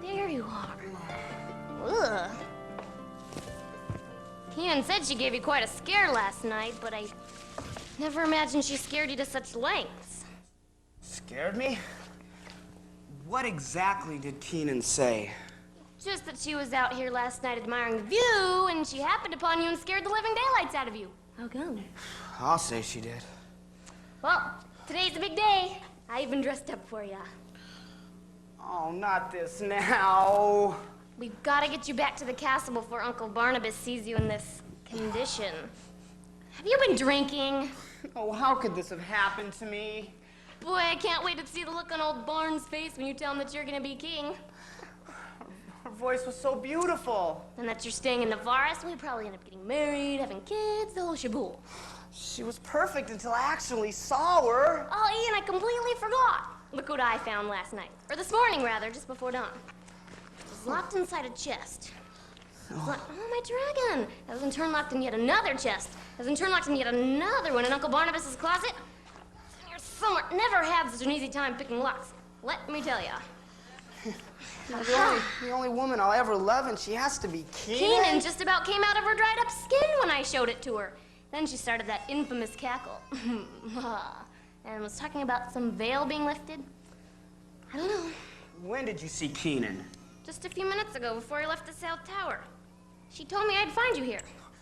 There you are. Ugh. Ian said she gave you quite a scare last night, but I never imagined she scared you to such lengths. Scared me? What exactly did Keenan say? Just that she was out here last night admiring the view, and she happened upon you and scared the living daylights out of you. How come? I'll say she did. Well, today's a big day. I even dressed up for you. Oh, not this now. We've got to get you back to the castle before Uncle Barnabas sees you in this condition. Have you been drinking? Oh, how could this have happened to me? Boy, I can't wait to see the look on old Barnes' face when you tell him that you're gonna be king. Her voice was so beautiful. And that you're staying in Navarre, so we probably end up getting married, having kids, the whole shabool. She was perfect until I actually saw her. Oh, Ian, I completely forgot. Look what I found last night. Or this morning, rather, just before dawn. It was locked inside a chest. Oh, my dragon! That was in turn locked in yet another chest. That was in turn locked in yet another one in Uncle Barnabas's closet. It's in here somewhere. Never had such an easy time picking locks. Let me tell ya. The only woman I'll ever love, and she has to be Keenan. Keenan just about came out of her dried up skin when I showed it to her. Then she started that infamous cackle. And was talking about some veil being lifted. I don't know. When did you see Keenan? Just a few minutes ago before he left the South Tower. She told me I'd find you here.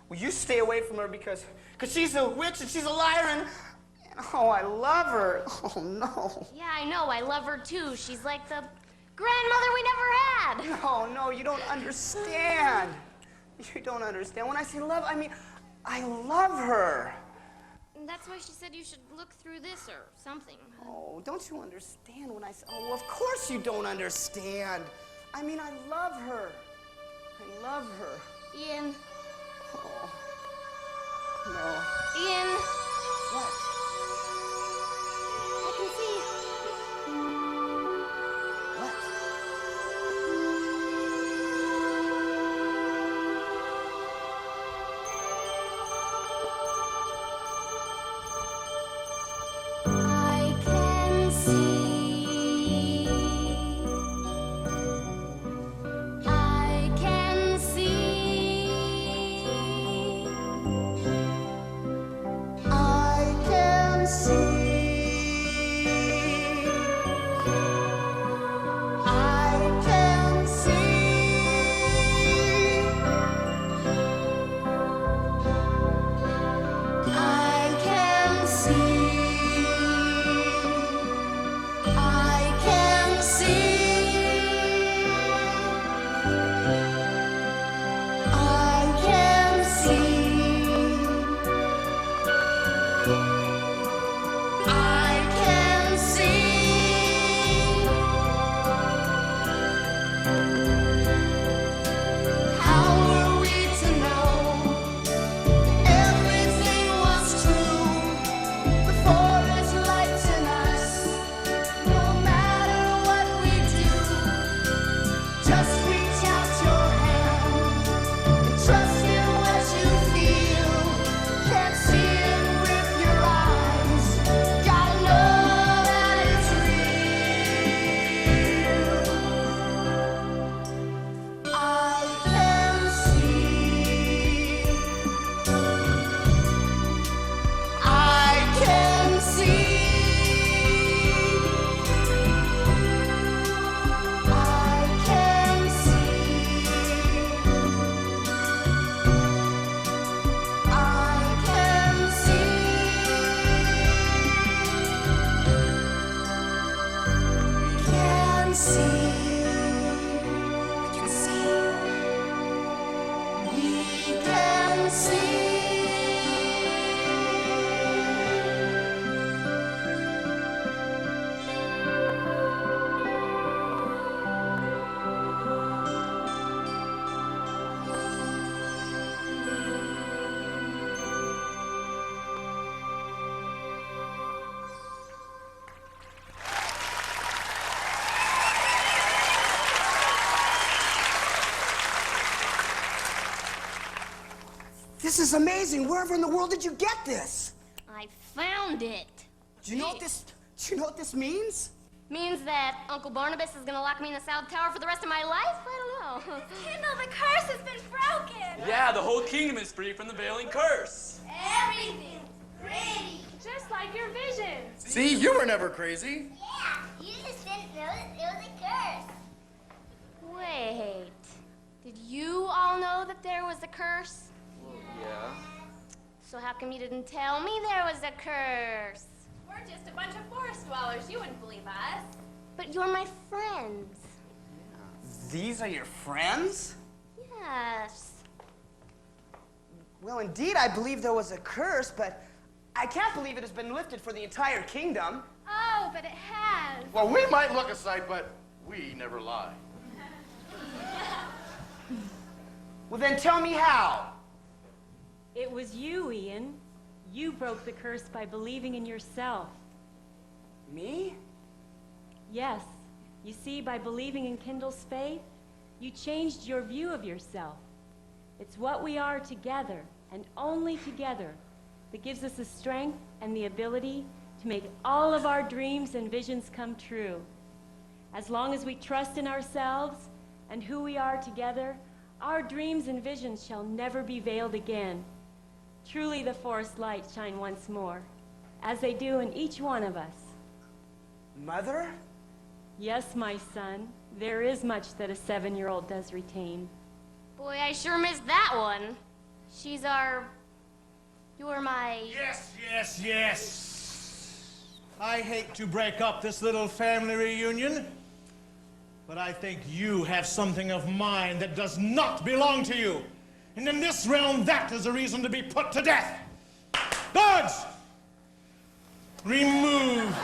Will you stay away from her because she's a witch and she's a liar and oh, I love her. Oh, no. Yeah, I know. I love her, too. She's like the grandmother we never had. No, you don't understand. You don't understand. When I say love, I mean, I love her. And that's why she said you should look through this or something. Oh, don't you understand when I say, oh, of course you don't understand. I mean, I love her. I love her. Ian. Oh, no. Ian. What? I can see. What? I can see. I can see. I can see. I can This is amazing. Wherever in the world did you get this? I found it. Do you know what this means? Means that Uncle Barnabas is gonna lock me in the South Tower for the rest of my life? I don't know. Kendall, the curse has been broken. Yeah, the whole kingdom is free from the veiling curse. Everything's pretty. Just like your vision. See, you were never crazy. Yeah, you just didn't know it was a curse. Wait. Did you all know that there was a curse? Yeah. So how come you didn't tell me there was a curse? We're just a bunch of forest dwellers. You wouldn't believe us. But you're my friends. These are your friends? Yes. Well, indeed, I believe there was a curse, but I can't believe it has been lifted for the entire kingdom. Oh, but it has. Well, we might look a sight, but we never lie. Well, then tell me how. It was you, Ian. You broke the curse by believing in yourself. Me? Yes. You see, by believing in Kendall's faith, you changed your view of yourself. It's what we are together, and only together, that gives us the strength and the ability to make all of our dreams and visions come true. As long as we trust in ourselves and who we are together, our dreams and visions shall never be veiled again. Truly the forest lights shine once more, as they do in each one of us. Mother? Yes, my son, there is much that a 7-year-old does retain. Boy, I sure missed that one. She's you're my... Yes, yes, yes. I hate to break up this little family reunion, but I think you have something of mine that does not belong to you. And in this realm, that is a reason to be put to death. Guards! Remove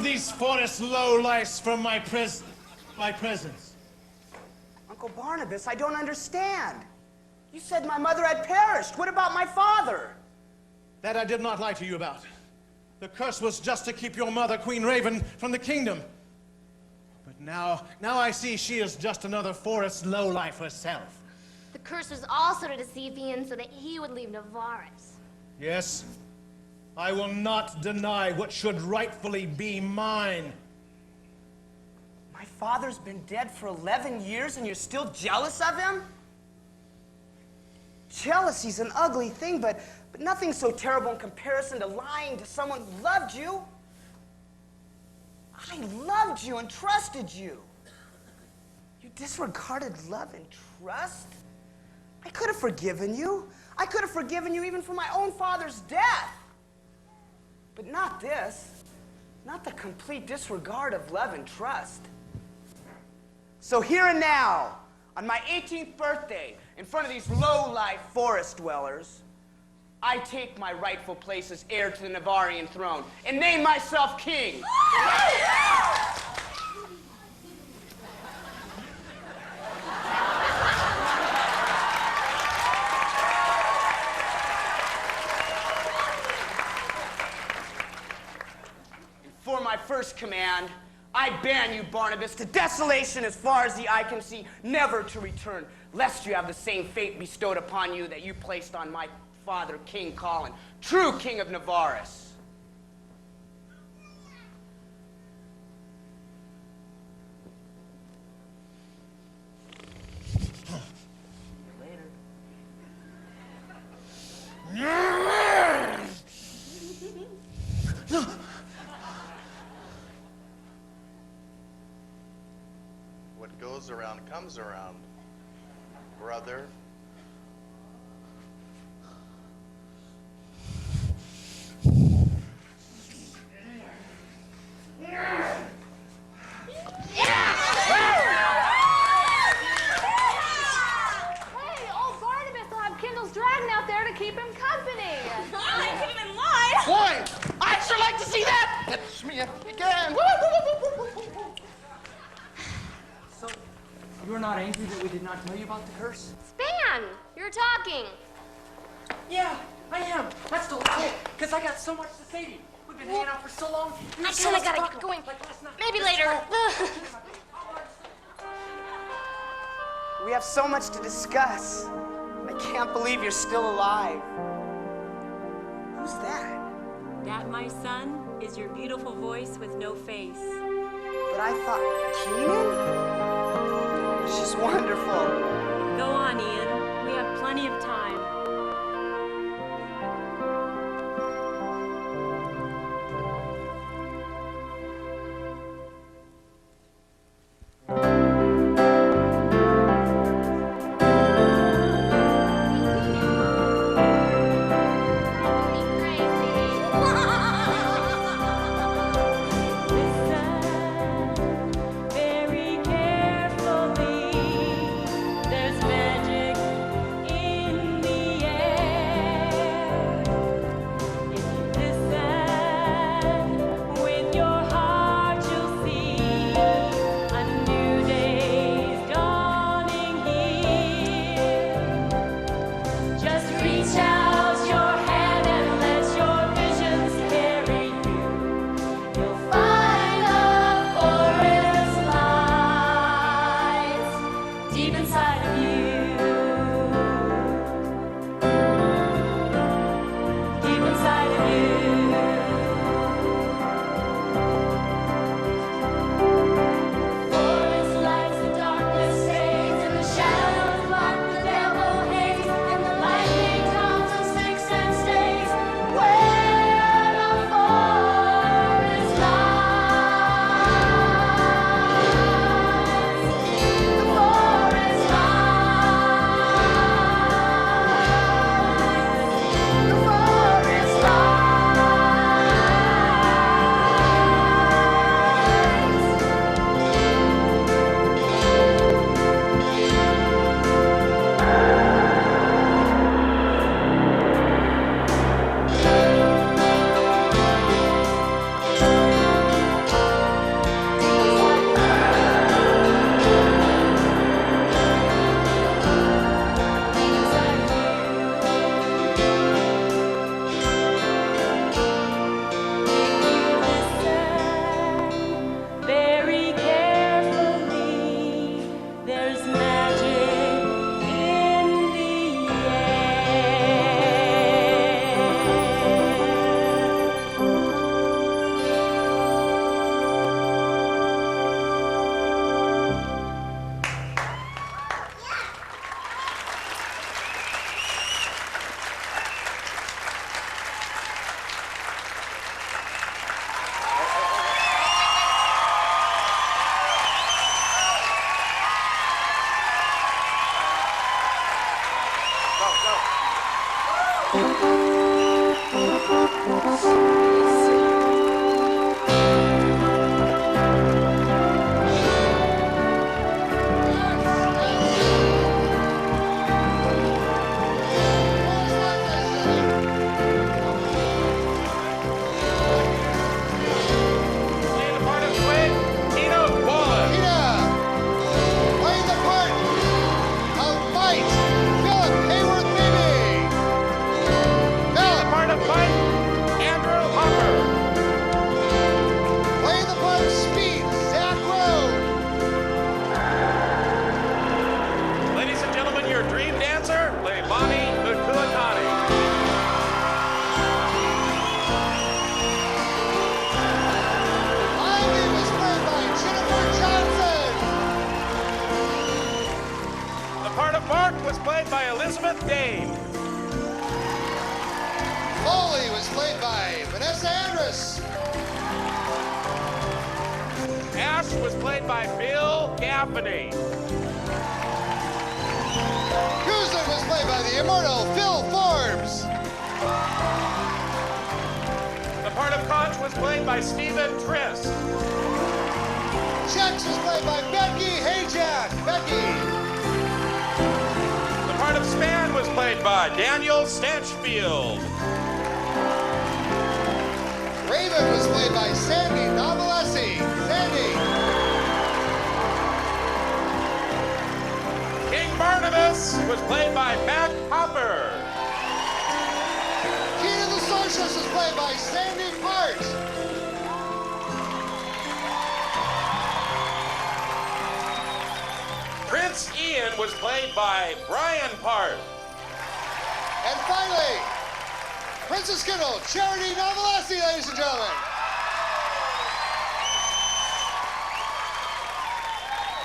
these forest lowlifes from my presence. Uncle Barnabas, I don't understand. You said my mother had perished. What about my father? That I did not lie to you about. The curse was just to keep your mother, Queen Raven, from the kingdom. But now I see she is just another forest lowlife herself. The curse was also to deceive Ian so that he would leave Navarus. Yes, I will not deny what should rightfully be mine. My father's been dead for 11 years and you're still jealous of him? Jealousy's an ugly thing, but nothing so terrible in comparison to lying to someone who loved you. I loved you and trusted you. You disregarded love and trust? I could have forgiven you. I could have forgiven you even for my own father's death. But not this. Not the complete disregard of love and trust. So here and now, on my 18th birthday, in front of these low-life forest dwellers, I take my rightful place as heir to the Navarian throne and name myself king. For my first command, I ban you, Barnabas, to desolation as far as the eye can see, never to return, lest you have the same fate bestowed upon you that you placed on my father, King Colin, true king of Navarus. What goes around comes around, brother. Hey, old Barnabas will have Kendall's dragon out there to keep him company. I keep him in line. Boy, I'd sure like to see that. That's me again. So, you're not angry that we did not tell you about the curse? Span, you're talking. Yeah, I am. That's delightful, because I got so much to say to you. We've been hanging out for so long. I kind of gotta get going. Maybe later. We have so much to discuss. I can't believe you're still alive. Who's that? That, my son, is your beautiful voice with no face. But I thought, Keenan? She's wonderful. Go on, Ian. We have plenty of time. Very carefully, there's magic in the air. If you listen with your heart, you'll see a new day's dawning here. Just reach out your hand and let your visions carry you. You'll find the forest lights deep inside of you. Deep inside of you.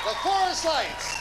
The Forest Lights.